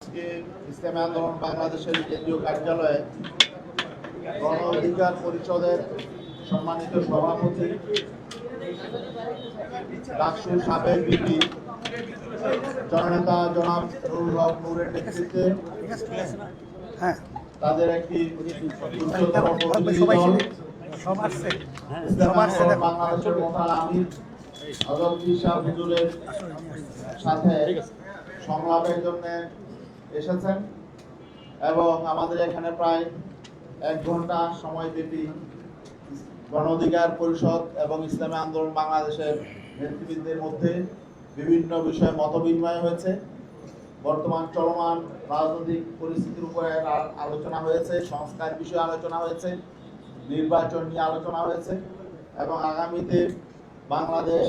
আজকে ইসলামী আন্দোলন বাংলাদেশের কেন্দ্রীয় কার্যালয়ে গণ অধিকার পরিষদের সম্মানিত সভাপতি ডাকসুর সাবেক ভিপি জননেতা জনাব নুরুল হক নূরের নেতৃত্বে তাদের একটি উচ্চতর প্রতিনিধি দল ইসলামী আন্দোলন বাংলাদেশের মোতাল আমির হযরত পীর শাহ হুজুরের সাথে সংলাপের জন্য এসেছেন এবং আমাদের এখানে প্রায় 1 ঘন্টা সময়ব্যাপী গণ অধিকার পরিষদ এবং ইসলামী আন্দোলন বাংলাদেশের নেতৃবৃন্দের মধ্যে বিভিন্ন বিষয়ে মতবিনিময় হয়েছে। বর্তমান চলমান রাজনৈতিক পরিস্থিতির উপরে আলোচনা হয়েছে, সংস্কার বিষয়ে আলোচনা হয়েছে, নির্বাচন নিয়ে আলোচনা হয়েছে এবং আগামীতে বাংলাদেশ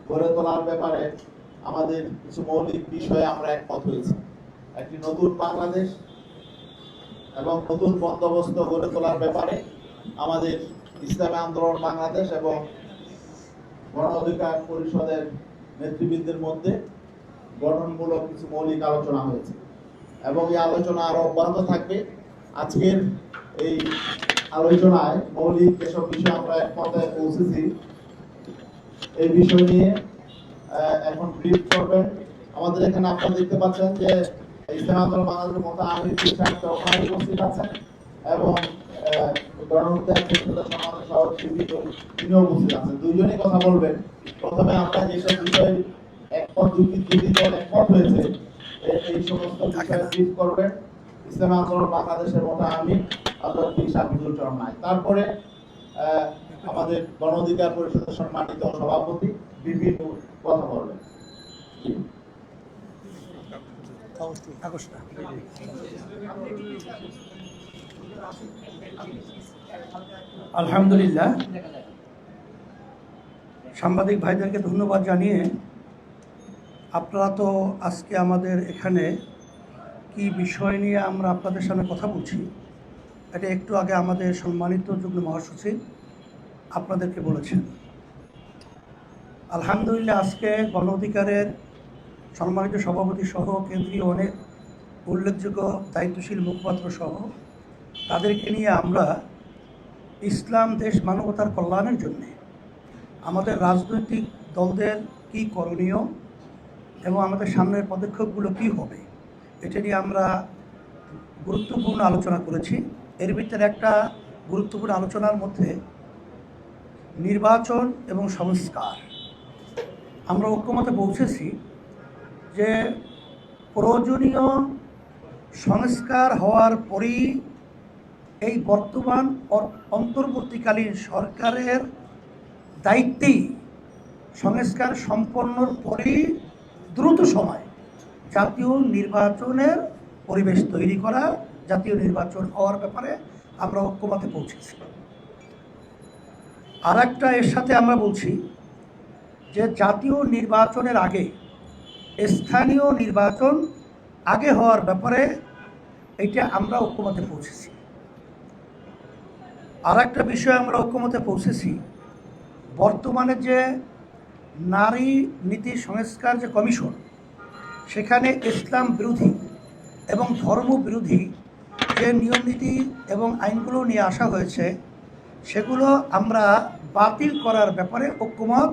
গড়ে তোলার ব্যাপারে আমাদের কিছু মৌলিক বিষয়ে আমরা একমত হয়েছি। একটি নতুন বাংলাদেশ এবং নতুন বন্দোবস্ত গড়ে তোলার ব্যাপারে আমাদের ইসলামী আন্দোলন বাংলাদেশ এবং গণ অধিকার পরিষদের নেতৃবৃন্দের মধ্যে গঠনমূলক কিছু মৌলিক আলোচনা হয়েছে এবং এই আলোচনা আরো অব্যাহত থাকবে। আজকের এই আলোচনায় মৌলিক যেসব বিষয় আমরা একমতে পৌঁছেছি এই বিষয় নিয়ে এখন ব্রিফ করবেন। আমাদের এখানে আপনারা দেখতে পাচ্ছেন যে ইসলামী আন্দোলন বাংলাদেশের মতো আমির ওখানে উপস্থিত আছেন এবং তিনিও উপস্থিত আছেন। দুইজনেই কথা বলবেন। প্রথমে আমরা যেসব বিষয় একমত দুটি দল একমত হয়েছে এই সমস্ত বিষয়ে ব্রিফ করবেন ইসলামী আন্দোলন বাংলাদেশের মতো আমির হযরত পীর শাহ হুজুর চরমায়। তারপরে আমাদের গণ অধিকার পরিষদের সম্মানিত সভাপতি ভিপি কথা বলবেন। আলহামদুলিল্লাহ, সাংবাদিক ভাইদেরকে ধন্যবাদ জানিয়ে আপনারা তো আজকে আমাদের এখানে কি বিষয় নিয়ে আমরা আপনাদের সামনে কথা বলছি এটা একটু আগে আমাদের সম্মানিত যুগ্ম মহাসচিব আপনাদেরকে বলেছেন। আলহামদুলিল্লাহ, আজকে গণ অধিকারের সম্মানিত সভাপতি সহ কেন্দ্রীয় অনেক উল্লেখযোগ্য দায়িত্বশীল মুখপাত্র সহ তাদেরকে নিয়ে আমরা ইসলাম দেশ মানবতার কল্যাণের জন্য আমাদের রাজনৈতিক দলদের কি করণীয় এবং আমাদের সামনের পদক্ষেপগুলো কি হবে এটা নিয়ে আমরা গুরুত্বপূর্ণ আলোচনা করেছি। এর ভিতরে একটা গুরুত্বপূর্ণ আলোচনার মধ্যে নির্বাচন এবং সংস্কার। আমরা ঐক্যমতে পৌঁছেছি যে প্রয়োজনীয় সংস্কার হওয়ার পরই এই বর্তমান অন্তর্বর্তীকালীন সরকারের দায়িত্বেই সংস্কার সম্পন্নর পরেই দ্রুত সময় জাতীয় নির্বাচনের পরিবেশ তৈরি করা, জাতীয় নির্বাচন হওয়ার ব্যাপারে আমরা ঐক্যমতে পৌঁছেছি। আর একটা এর সাথে আমরা বলছি যে জাতীয় নির্বাচনের আগে স্থানীয় নির্বাচন আগে হওয়ার ব্যাপারে এটা আমরা ঐক্যমতে পৌঁছেছি। আর একটা বিষয় আমরা ঐক্যমতে পৌঁছেছি, বর্তমানে যে নারী নীতি সংস্কার যে কমিশন সেখানে ইসলাম বিরোধী এবং ধর্ম বিরোধী যে নিয়মনীতি এবং আইনগুলো নিয়ে আসা হয়েছে সেগুলো আমরা বাতিল করার ব্যাপারে ঐক্যমত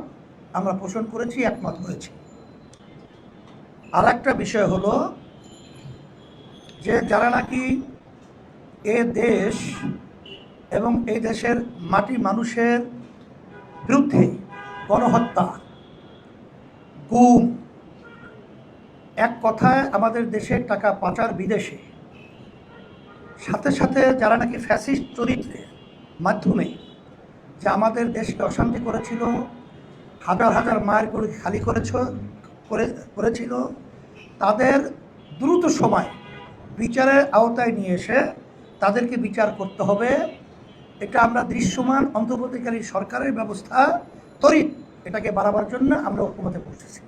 আমরা পোষণ করেছি, একমত হয়েছি। আর একটা বিষয় হলো যে যারা নাকি এ দেশ এবং এই দেশের মাটি মানুষের বিরুদ্ধে গণহত্যা, গুম, এক কথায় আমাদের দেশের টাকা পাচার বিদেশে, সাথে সাথে যারা নাকি ফ্যাসিস্ট চরিত্রের মাধ্যমে যে আমাদের দেশকে অশান্তি করেছিল, হাজার হাজার মায়ের করে খালি করেছিল, তাদের দ্রুত সময় বিচারের আওতায় নিয়ে এসে তাদেরকে বিচার করতে হবে। এটা আমরা দৃশ্যমান অন্তর্বর্তীকালীন সরকারের ব্যবস্থা ত্বরিত এটাকে বাড়াবার জন্য আমরা ঐক্যমতে পৌঁছেছি।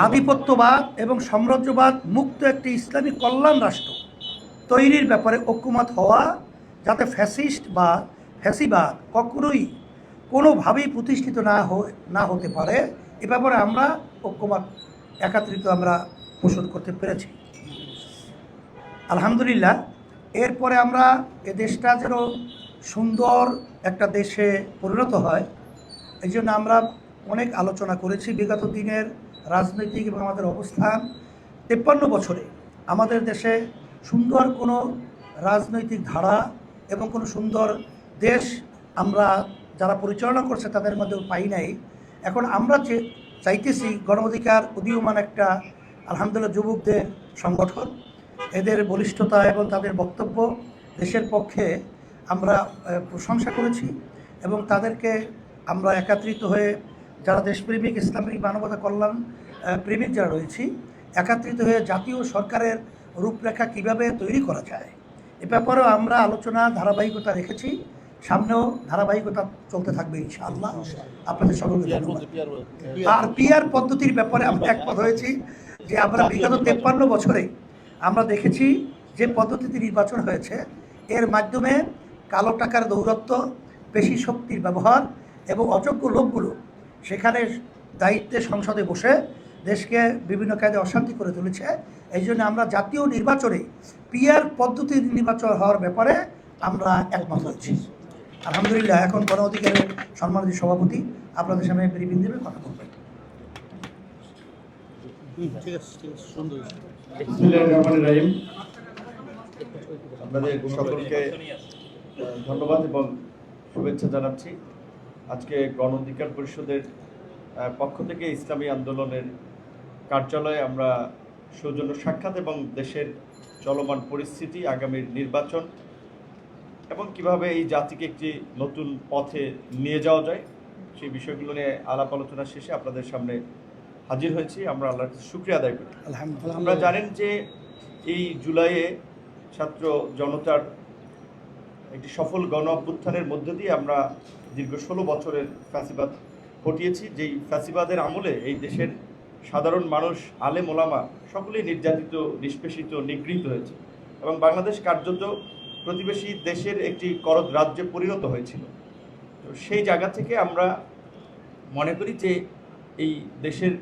আধিপত্যবাদ এবং সাম্রাজ্যবাদ মুক্ত একটি ইসলামী কল্যাণ রাষ্ট্র তৈরির ব্যাপারে ঐক্যমত হওয়া, যাতে ফ্যাসিস্ট বা ফ্যাসিবাদ কখনোই কোনোভাবেই প্রতিষ্ঠিত না হতে পারে, এ ব্যাপারে আমরা ঐক্যমত একাত্রিত আমরা পোষণ করতে পেরেছি। আলহামদুলিল্লাহ, এরপরে আমরা এ দেশটা যেন সুন্দর একটা দেশে পরিণত হয়, এই জন্য আমরা অনেক আলোচনা করেছি। বিগত দিনের রাজনৈতিক এবং আমাদের অবস্থান 53 বছরে আমাদের দেশে সুন্দর কোনো রাজনৈতিক ধারা এবং কোনো সুন্দর দেশ আমরা যারা পরিচালনা করছে তাদের মধ্যেও পাই নাই। এখন আমরা চাইতেছি গণ অধিকার উদীয়মান একটা আলহামদুলিল্লাহ যুবকদের সংগঠন, এদের বলিষ্ঠতা এবং তাদের বক্তব্য দেশের পক্ষে আমরা প্রশংসা করেছি এবং তাদেরকে আমরা একত্রিত হয়ে যারা দেশপ্রেমিক, ইসলামিক, মানবতা কল্যাণ প্রেমিক যারা রয়েছি, একত্রিত হয়ে জাতীয় সরকারের রূপরেখা কিভাবে তৈরি করা যায় এ ব্যাপারেও আমরা আলোচনা ধারাবাহিকতা রেখেছি। সামনেও ধারাবাহিকতা চলতে থাকবে ইনশাআল্লাহ। আপনাদের সকলকে ধন্যবাদ। আর পিআর পদ্ধতির ব্যাপারে আমরা একমত হয়েছি যে আমরা বিগত 53 বছরে আমরা দেখেছি যে পদ্ধতিতে নির্বাচন হয়েছে, এর মাধ্যমে কালো টাকার দৌরত্ব, পেশি শক্তির ব্যবহার এবং অযোগ্য লোকগুলো সেখানে দায়িত্বে সংসদে বসে দেশকে বিভিন্ন কায়দে অশান্তি করে তুলেছে। এই জন্য আমরা জাতীয় নির্বাচনে পিআর পদ্ধতির নির্বাচন হওয়ার ব্যাপারে আমরা একমত হচ্ছি। আলহামদুলিল্লাহ, এখন গণ অধিকারের সম্মানিত সভাপতি আপনাদের সামনে ব্রিফিং দেবে, কথা বলবেন। আপনাদের সকলকে ধন্যবাদ এবং শুভেচ্ছা জানাচ্ছি। আজকে গণ অধিকার পরিষদের পক্ষ থেকে ইসলামী আন্দোলনের কার্যালয়ে আমরা সৌজন্য সাক্ষাৎ এবং দেশের চলমান পরিস্থিতি, আগামীর নির্বাচন এবং কিভাবে এই জাতিকে একটি নতুন পথে নিয়ে যাওয়া যায় সেই বিষয়গুলো নিয়ে আলাপ আলোচনা শেষে আপনাদের সামনে হাজির হয়েছি। আমরা আল্লাহর কাছে শুকরিয়া আদায় করি। আপনারা জানেন যে এই জুলাইয়ে ছাত্র জনতার একটি সফল গণ অভ্যুত্থানের মধ্য দিয়ে আমরা দীর্ঘ 16 বছরের ফ্যাসিবাদ হটিয়েছি। যেই ফ্যাসিবাদের আমলে এই দেশের সাধারণ মানুষ, আলেম ওলামা সকলেই নির্যাতিত, নিষ্পেষিত, নিগৃহীত হয়েছে এবং বাংলাদেশ কার্যত প্রতিবেশী দেশের একটি করদ রাজ্যে পরিণত হয়েছিল। তো সেই জায়গা থেকে আমরা মনে করি যে এই দেশের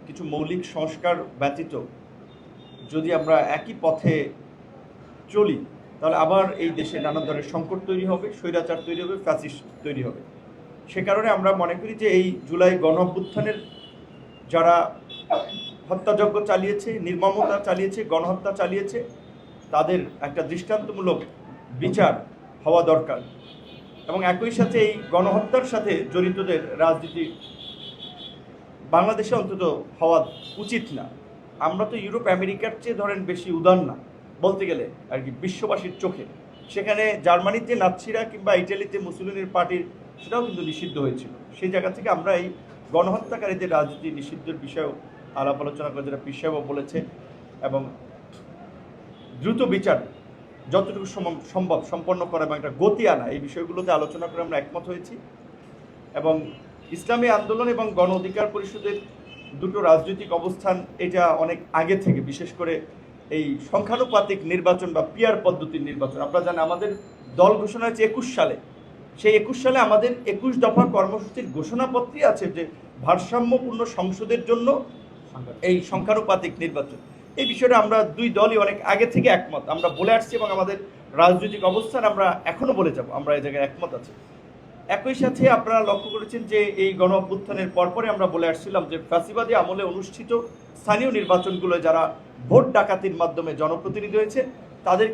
কিছু মৌলিক সংস্কার ব্যতীত যদি আমরা একই পথে চলি তাহলে আবার এই দেশে নানা ধরনের সংকট তৈরি হবে, স্বৈরাচার তৈরি হবে, ফ্যাসিস্ট তৈরি হবে। সে কারণে আমরা মনে করি যে এই জুলাই গণ অভ্যুত্থানের যারা হত্যাযজ্ঞ চালিয়েছে, নির্মমতা চালিয়েছে, গণহত্যা চালিয়েছে, তাদের একটা দৃষ্টান্তমূলক বিচার হওয়া দরকার এবং একই সাথে এই গণহত্যার সাথে জড়িতদের রাজনীতি বাংলাদেশে অন্তত হওয়া উচিত না। আমরা তো ইউরোপ আমেরিকার চেয়ে ধরেন বেশি উদার না বলতে গেলে আর কি বিশ্ববাসীর চোখে। সেখানে জার্মানিতে নাৎসিরা কিংবা ইটালিতে মুসলিনের পার্টির সেটাও কিন্তু নিষিদ্ধ হয়েছিল। সেই জায়গা থেকে আমরা এই গণহত্যাকারীদের রাজনীতি নিষিদ্ধের বিষয়েও আলাপ আলোচনা করে, যেটা পীর সাহেবও বলেছে, এবং দ্রুত বিচার যতটুকু সম্ভব সম্পন্ন করা এবং একটা গতি আনা, এই বিষয়গুলোতে আলোচনা করে আমরা একমত হয়েছি। এবং ইসলামী আন্দোলন এবং গণ অধিকার পরিষদের দুটো রাজনৈতিক অবস্থান এটা অনেক আগে থেকে, বিশেষ করে এই সংখ্যানুপাতিক নির্বাচন বা পিআর পদ্ধতির নির্বাচন, আপনারা জানেন আমাদের দল ঘোষণা হয়েছে 21 সালে। সেই 21 সালে আমাদের 21 দফা কর্মসূচির ঘোষণাপত্রই আছে যে ভারসাম্যপূর্ণ সংসদের জন্য এই সংখ্যানুপাতিক নির্বাচন। এই বিষয়টা আমরা দুই দলই অনেক আগে থেকে একমত, আমরা বলে আসছি এবং আমাদের রাজনৈতিক অবস্থান আমরা এখনও বলে যাব, আমরা এই জায়গায় একমত আছি। একই সাথে আপনারা লক্ষ্য করেছেন যে এই গণ অভ্যুত্থানের পরপরে আমরা বলে আসছিলাম যে ফ্যাসিবাদী আমলে অনুষ্ঠিত স্থানীয় নির্বাচনগুলো যারা ভোট ডাকাতির মাধ্যমে জনপ্রতিনিধি হয়েছে তাদের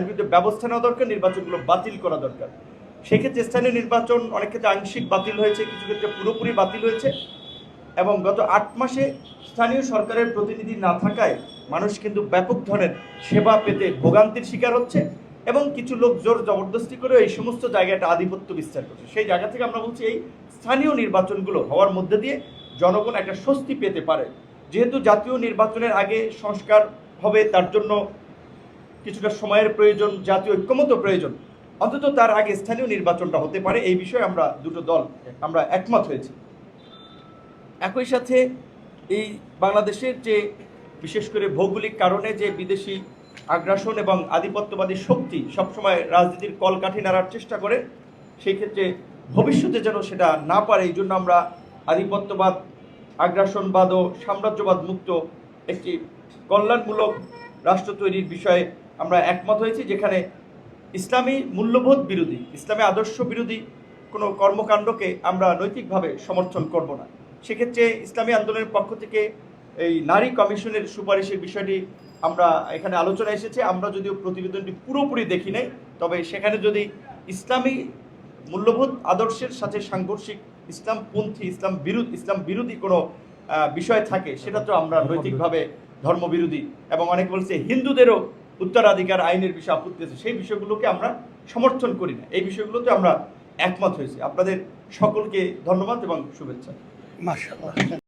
বিরুদ্ধে ব্যবস্থা নেওয়া দরকার, নির্বাচনগুলো বাতিল করা দরকার। সেক্ষেত্রে স্থানীয় নির্বাচন অনেক ক্ষেত্রে আংশিক বাতিল হয়েছে, কিছু ক্ষেত্রে পুরোপুরি বাতিল হয়েছে এবং গত 8 মাসে স্থানীয় সরকারের প্রতিনিধি না থাকায় মানুষ কিন্তু ব্যাপক ধরনের সেবা পেতে ভোগান্তির শিকার হচ্ছে এবং কিছু লোক জোর জবরদস্তি করে এই সমস্ত জায়গায় একটা আধিপত্য বিস্তার করছে। সেই জায়গা থেকে আমরা বলছি এই স্থানীয় নির্বাচনগুলো হওয়ার মধ্যে দিয়ে জনগণ একটা স্বস্তি পেতে পারে। যেহেতু জাতীয় নির্বাচনের আগে সংস্কার হবে, তার জন্য কিছুটা সময়ের প্রয়োজন, জাতীয় ঐক্যমত্য প্রয়োজন, অন্তত তার আগে স্থানীয় নির্বাচনটা হতে পারে, এই বিষয়ে আমরা দুটো দল আমরা একমত হয়েছি। একই সাথে এই বাংলাদেশের যে বিশেষ করে ভৌগোলিক কারণে যে বিদেশি আগ্রাসন এবং আধিপত্যবাদী শক্তি সবসময় রাজনীতির কলকাঠি নাড়ার চেষ্টা করে, সেই ক্ষেত্রে ভবিষ্যতে যেন সেটা না পারে, এই জন্য আমরা আধিপত্যবাদ আগ্রাসনবাদ ও সাম্রাজ্যবাদ মুক্ত একটি কল্যাণমূলক রাষ্ট্র তৈরির বিষয়ে আমরা একমত হয়েছি, যেখানে ইসলামী মূল্যবোধ বিরোধী, ইসলামী আদর্শ বিরোধী কোনো কর্মকাণ্ডকে আমরা নৈতিকভাবে সমর্থন করব না। সেক্ষেত্রে ইসলামী আন্দোলনের পক্ষ থেকে এই নারী কমিশনের সুপারিশের বিষয়টি আমরা এখানে আলোচনা এসেছে। আমরা যদিও প্রতিবেদনটি পুরোপুরি দেখি নাই, তবে সেখানে যদি ইসলামী মূল্যবোধ আদর্শের সাথে সাংঘর্ষিক ইসলামপন্থী, ইসলাম বিরোধী কোনো বিষয় থাকে, সেটা তো আমরা নৈতিকভাবে ধর্মবিরোধী, এবং অনেকে বলছে হিন্দুদেরও উত্তরাধিকার আইনের বিষয়ে আপত্তি আছে, সেই বিষয়গুলোকে আমরা সমর্থন করি না। এই বিষয়গুলোতে আমরা একমত হয়েছি। আপনাদের সকলকে ধন্যবাদ এবং শুভেচ্ছা। মাশাআল্লাহ।